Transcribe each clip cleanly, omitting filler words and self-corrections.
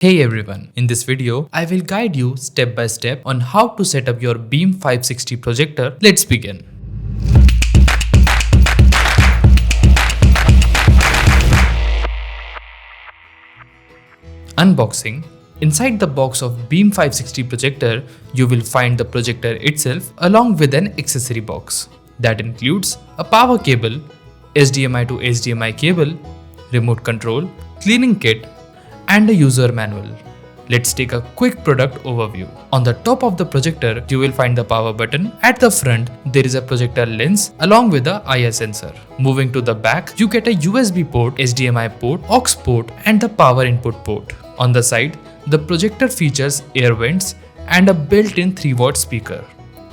Hey everyone, in this video, I will guide you step by step on how to set up your Beem 560 projector. Let's begin. Unboxing. Inside the box of Beem 560 projector, you will find the projector itself along with an accessory box. That includes a power cable, HDMI to HDMI cable, remote control, cleaning kit, and a user manual. Let's take a quick product overview. On the top of the projector, you will find the power button. At the front, there is a projector lens along with the IR sensor. Moving to the back, you get a USB port, HDMI port, aux port, and the power input port. On the side, the projector features air vents and a built-in 3-watt speaker.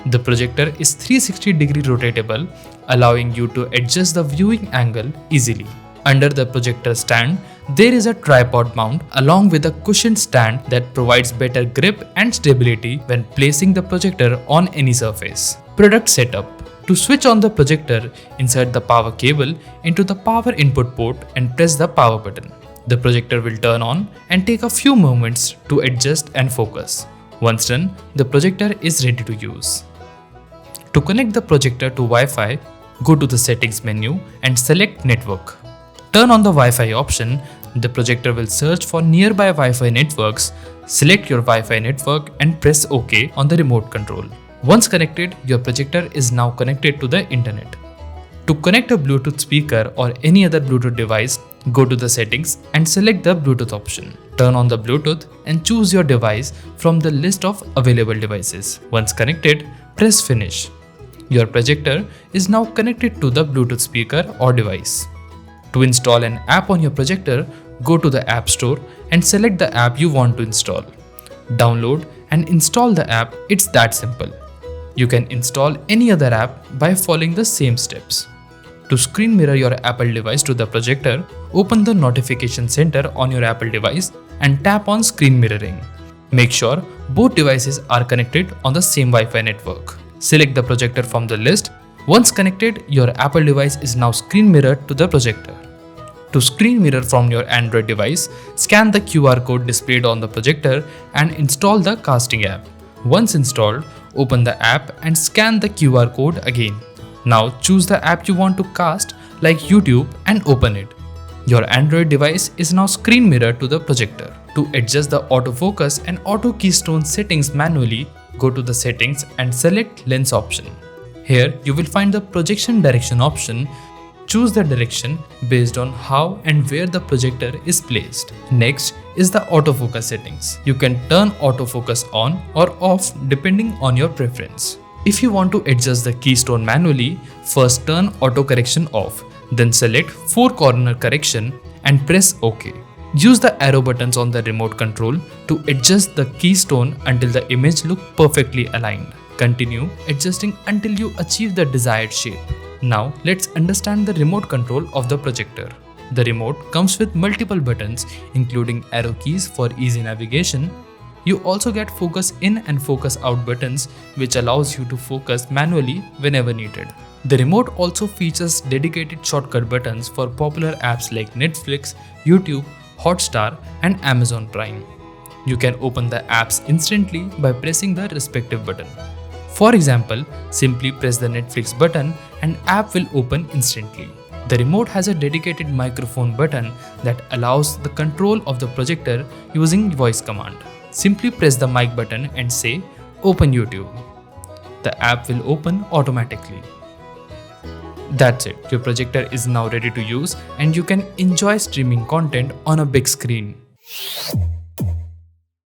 The projector is 360-degree rotatable, allowing you to adjust the viewing angle easily. Under the projector stand, there is a tripod mount along with a cushioned stand that provides better grip and stability when placing the projector on any surface. Product setup. To switch on the projector, insert the power cable into the power input port and press the power button. The projector will turn on and take a few moments to adjust and focus. Once done, the projector is ready to use. To connect the projector to Wi-Fi, go to the settings menu and select network. Turn on the Wi-Fi option. The projector will search for nearby Wi-Fi networks. Select your Wi-Fi network and press OK on the remote control. Once connected, your projector is now connected to the internet. To connect a Bluetooth speaker or any other Bluetooth device, go to the settings and select the Bluetooth option. Turn on the Bluetooth and choose your device from the list of available devices. Once connected, press finish. Your projector is now connected to the Bluetooth speaker or device. To install an app on your projector, go to the App Store and select the app you want to install. Download and install the app. It's that simple. You can install any other app by following the same steps. To screen mirror your Apple device to the projector, open the notification center on your Apple device and tap on screen mirroring. Make sure both devices are connected on the same Wi-Fi network. Select the projector from the list. Once connected, your Apple device is now screen mirrored to the projector. To screen mirror from your Android device, scan the QR code displayed on the projector and install the casting app. Once installed, open the app and scan the QR code again. Now choose the app you want to cast like YouTube and open it. Your Android device is now screen mirrored to the projector. To adjust the autofocus and auto keystone settings manually, go to the settings and select lens option. Here you will find the projection direction option. Choose the direction based on how and where the projector is placed. Next is the autofocus settings. You can turn autofocus on or off depending on your preference. If you want to adjust the keystone manually, first turn auto correction off, then select 4-corner correction and press OK. Use the arrow buttons on the remote control to adjust the keystone until the image looks perfectly aligned. Continue adjusting until you achieve the desired shape. Now let's understand the remote control of the projector. The remote comes with multiple buttons including arrow keys for easy navigation. You also get focus in and focus out buttons which allows you to focus manually whenever needed. The remote also features dedicated shortcut buttons for popular apps like Netflix, YouTube, Hotstar and Amazon Prime. You can open the apps instantly by pressing the respective button. For example, simply press the Netflix button and app will open instantly. The remote has a dedicated microphone button that allows the control of the projector using voice command. Simply press the mic button and say, "Open YouTube." The app will open automatically. That's it. Your projector is now ready to use and you can enjoy streaming content on a big screen.